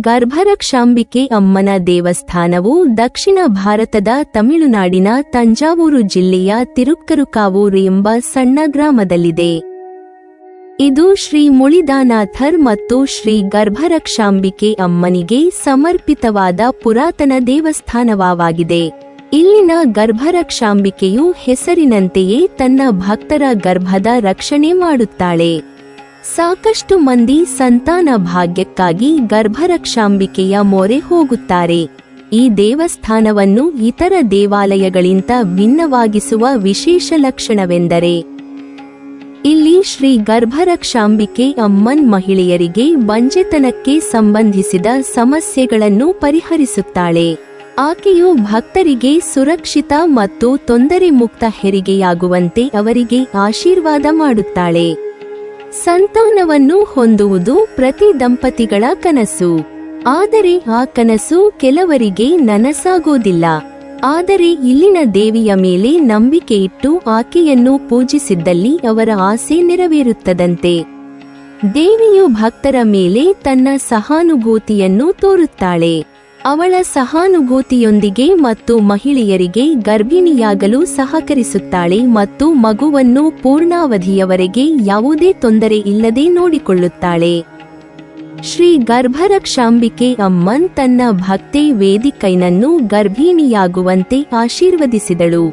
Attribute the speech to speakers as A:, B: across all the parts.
A: ಗರ್ಭರಕ್ಷಾಂಬಿಕೆ ಅಮ್ಮನ ದೇವಸ್ಥಾನವು ದಕ್ಷಿಣ ಭಾರತದ ತಮಿಳುನಾಡಿನ ತಂಜಾವೂರು ಜಿಲ್ಲೆಯ ತಿರುಕ್ಕರುಕಾವೂರು ಎಂಬ ಸಣ್ಣ ಗ್ರಾಮದಲ್ಲಿದೆ. ಇದು ಶ್ರೀ ಮುಳಿದಾನಾಥರ್ ಮತ್ತು ಶ್ರೀ ಗರ್ಭರಕ್ಷಾಂಬಿಕೆ ಅಮ್ಮನಿಗೆ ಸಮರ್ಪಿತವಾದ ಪುರಾತನ ದೇವಸ್ಥಾನವಾಗಿದೆ. ಇಲ್ಲಿನ ಗರ್ಭರಕ್ಷಾಂಬಿಕೆಯು ಹೆಸರಿನಂತೆಯೇ ತನ್ನ ಭಕ್ತರ ಗರ್ಭದ ರಕ್ಷಣೆ ಮಾಡುತ್ತಾಳೆ. ಸಾಕಷ್ಟು ಮಂದಿ ಸಂತಾನ ಭಾಗ್ಯಕ್ಕಾಗಿ ಗರ್ಭರಕ್ಷಾಂಬಿಕೆಯ ಮೊರೆ ಹೋಗುತ್ತಾರೆ. ಈ ದೇವಸ್ಥಾನವನ್ನು ಇತರ ದೇವಾಲಯಗಳಿಂದ ಭಿನ್ನವಾಗಿಸುವ ವಿಶೇಷ ಲಕ್ಷಣವೆಂದರೆ ಇಲ್ಲಿ ಶ್ರೀ ಗರ್ಭರಕ್ಷಾಂಬಿಕೆ ಅಮ್ಮನ್ ಮಹಿಳೆಯರಿಗೆ ಬಂಜೆತನಕ್ಕೆ ಸಂಬಂಧಿಸಿದ ಸಮಸ್ಯೆಗಳನ್ನು ಪರಿಹರಿಸುತ್ತಾಳೆ. ಆಕೆಯು ಭಕ್ತರಿಗೆ ಸುರಕ್ಷಿತ ಮತ್ತು ತೊಂದರೆ ಮುಕ್ತ ಹೆರಿಗೆಯಾಗುವಂತೆ ಅವರಿಗೆ ಆಶೀರ್ವಾದ ಮಾಡುತ್ತಾಳೆ. ಸಂತಾನವನ್ನು ಹೊಂದುವುದು ಪ್ರತಿ ದಂಪತಿಗಳ ಕನಸು. ಆದರೆ ಆ ಕನಸು ಕೆಲವರಿಗೆ ನನಸಾಗೋದಿಲ್ಲ. ಆದರೆ ಇಲ್ಲಿನ ದೇವಿಯ ಮೇಲೆ ನಂಬಿಕೆ ಇಟ್ಟು ಆಕೆಯನ್ನು ಪೂಜಿಸಿದ್ದಲ್ಲಿ ಅವರ ಆಸೆ ನೆರವೇರುತ್ತದಂತೆ. ದೇವಿಯು ಭಕ್ತರ ಮೇಲೆ ತನ್ನ ಸಹಾನುಭೂತಿಯನ್ನು ತೋರುತ್ತಾಳೆ. ಅವಳ ಸಹಾನುಭೂತಿಯೊಂದಿಗೆ ಮತ್ತು ಮಹಿಳೆಯರಿಗೆ ಗರ್ಭಿಣಿಯಾಗಲು ಸಹಕರಿಸುತ್ತಾಳೆ ಮತ್ತು ಮಗುವನ್ನು ಪೂರ್ಣಾವಧಿಯವರೆಗೆ ಯಾವುದೇ ತೊಂದರೆ ಇಲ್ಲದೆ ನೋಡಿಕೊಳ್ಳುತ್ತಾಳೆ. ಶ್ರೀ ಗರ್ಭರಕ್ಷಾಂಬಿಕೆ ಅಮ್ಮನ್ ತನ್ನ ಭಕ್ತೆ ವೇದಿಕೈನನ್ನು ಗರ್ಭಿಣಿಯಾಗುವಂತೆ ಆಶೀರ್ವದಿಸಿದಳು.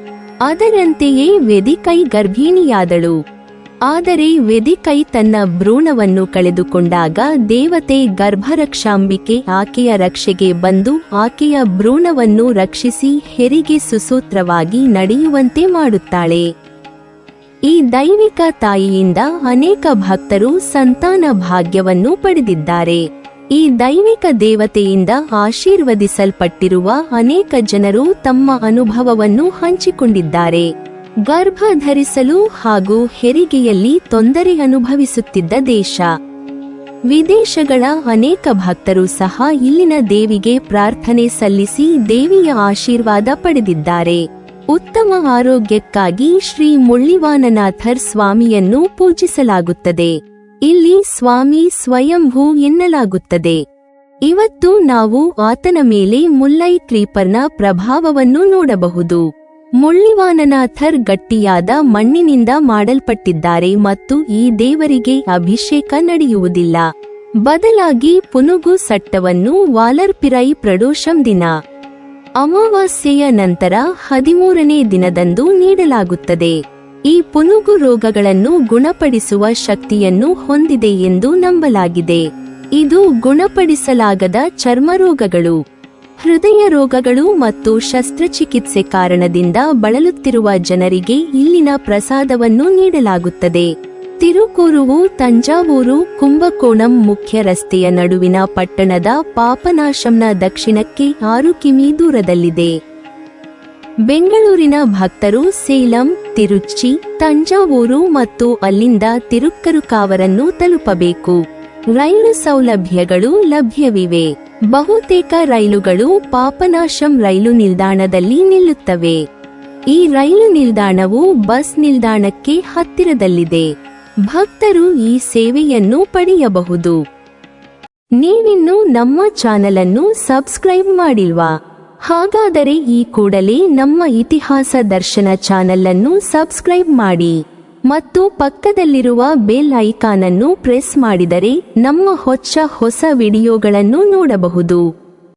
A: ಅದರಂತೆಯೇ ವೇದಿಕೈ ಗರ್ಭಿಣಿಯಾದಳು. ಆದರೆ ವೇದಿಕೈ ತನ್ನ ಭ್ರೂಣವನ್ನು ಕಳೆದುಕೊಂಡಾಗ ದೇವತೆ ಗರ್ಭರಕ್ಷಾಂಬಿಕೆ ಆಕೆಯ ರಕ್ಷೆಗೆ ಬಂದು ಆಕೆಯ ಭ್ರೂಣವನ್ನು ರಕ್ಷಿಸಿ ಹೆರಿಗೆ ಸುಸೂತ್ರವಾಗಿ ನಡೆಯುವಂತೆ ಮಾಡುತ್ತಾಳೆ. ಈ ದೈವಿಕ ತಾಯಿಯಿಂದ ಅನೇಕ ಭಕ್ತರು ಸಂತಾನ ಭಾಗ್ಯವನ್ನು ಪಡೆದಿದ್ದಾರೆ. ಈ ದೈವಿಕ ದೇವತೆಯಿಂದ ಆಶೀರ್ವದಿಸಲ್ಪಟ್ಟಿರುವ ಅನೇಕ ಜನರು ತಮ್ಮ ಅನುಭವವನ್ನು ಹಂಚಿಕೊಂಡಿದ್ದಾರೆ. ಗರ್ಭ ಧರಿಸಲು ಹಾಗೂ ಹೆರಿಗೆಯಲ್ಲಿ ತೊಂದರೆ ಅನುಭವಿಸುತ್ತಿದ್ದ ದೇಶ ವಿದೇಶಗಳ ಅನೇಕ ಭಕ್ತರು ಸಹ ಇಲ್ಲಿನ ದೇವಿಗೆ ಪ್ರಾರ್ಥನೆ ಸಲ್ಲಿಸಿ ದೇವಿಯ ಆಶೀರ್ವಾದ ಪಡೆದಿದ್ದಾರೆ. ಉತ್ತಮ ಆರೋಗ್ಯಕ್ಕಾಗಿ ಶ್ರೀ ಮುಳ್ಳಿವಾನನಾಥರ್ ಸ್ವಾಮಿಯನ್ನು ಪೂಜಿಸಲಾಗುತ್ತದೆ. ಇಲ್ಲಿ ಸ್ವಾಮಿ ಸ್ವಯಂಭೂ ಎನ್ನಲಾಗುತ್ತದೆ. ಇವತ್ತು ನಾವು ಆತನ ಮೇಲೆ ಮುಲ್ಲೈ ಕ್ರೀಪರ್ನ ಪ್ರಭಾವವನ್ನು ನೋಡಬಹುದು. ಮುಳ್ಳಿವಾನನಾಥರ್ ಗಟ್ಟಿಯಾದ ಮಣ್ಣಿನಿಂದ ಮಾಡಲ್ಪಟ್ಟಿದ್ದಾರೆ ಮತ್ತು ಈ ದೇವರಿಗೆ ಅಭಿಷೇಕ ನಡೆಯುವುದಿಲ್ಲ. ಬದಲಾಗಿ ಪುನುಗು ಸಟ್ಟವನ್ನು ವಾಲರ್ಪಿರೈ ಪ್ರಡೋಷಂ ದಿನ ಅಮಾವಾಸ್ಯೆಯ ನಂತರ 13ನೇ ದಿನದಂದು ನೀಡಲಾಗುತ್ತದೆ. ಈ ಪುನುಗು ರೋಗಗಳನ್ನು ಗುಣಪಡಿಸುವ ಶಕ್ತಿಯನ್ನು ಹೊಂದಿದೆ ಎಂದು ನಂಬಲಾಗಿದೆ. ಇದು ಗುಣಪಡಿಸಲಾಗದ ಚರ್ಮರೋಗಗಳು, ಹೃದಯ ರೋಗಗಳು ಮತ್ತು ಶಸ್ತ್ರಚಿಕಿತ್ಸೆ ಕಾರಣದಿಂದ ಬಳಲುತ್ತಿರುವ ಜನರಿಗೆ ಇಲ್ಲಿನ ಪ್ರಸಾದವನ್ನು ನೀಡಲಾಗುತ್ತದೆ. ತಿರುಕೂರುವು ತಂಜಾವೂರು ಕುಂಭಕೋಣಂ ಮುಖ್ಯ ರಸ್ತೆಯ ನಡುವಿನ ಪಟ್ಟಣದ ಪಾಪನಾಶಂನ ದಕ್ಷಿಣಕ್ಕೆ 6 ಕಿಮಿ ದೂರದಲ್ಲಿದೆ. ಬೆಂಗಳೂರಿನ ಭಕ್ತರು ಸೇಲಂ, ತಿರುಚಿ, ತಂಜಾವೂರು ಮತ್ತು ಅಲ್ಲಿಂದ ತಿರುಕ್ಕರುಕಾವರನ್ನು ತಲುಪಬೇಕು. ರೈಲು ಸೌಲಭ್ಯಗಳು ಲಭ್ಯವಿವೆ. ಬಹುತೇಕ ರೈಲುಗಳು ಪಾಪನಾಶಂ ರೈಲು ನಿಲ್ದಾಣದಲ್ಲಿ ನಿಲ್ಲುತ್ತವೆ. ಈ ರೈಲು ನಿಲ್ದಾಣವು ಬಸ್ ನಿಲ್ದಾಣಕ್ಕೆ ಹತ್ತಿರದಲ್ಲಿದೆ. ಭಕ್ತರು ಈ ಸೇವೆಯನ್ನು ಪಡೆಯಬಹುದು. ನೀವಿನ್ನೂ ನಮ್ಮ ಚಾನೆಲ್ ಅನ್ನು ಸಬ್ಸ್ಕ್ರೈಬ್ ಮಾಡಿಲ್ವಾ? ಹಾಗಾದರೆ ಈ ಕೂಡಲೇ ನಮ್ಮ ಇತಿಹಾಸ ದರ್ಶನ ಚಾನೆಲ್ ಅನ್ನು ಸಬ್ಸ್ಕ್ರೈಬ್ ಮಾಡಿ ಮತ್ತು ಪಕ್ಕದಲ್ಲಿರುವ ಬೆಲ್ ಐಕಾನ್ ಅನ್ನು ಪ್ರೆಸ್ ಮಾಡಿದರೆ ನಮ್ಮ ಹೊಸ ವಿಡಿಯೋಗಳನ್ನು ನೋಡಬಹುದು.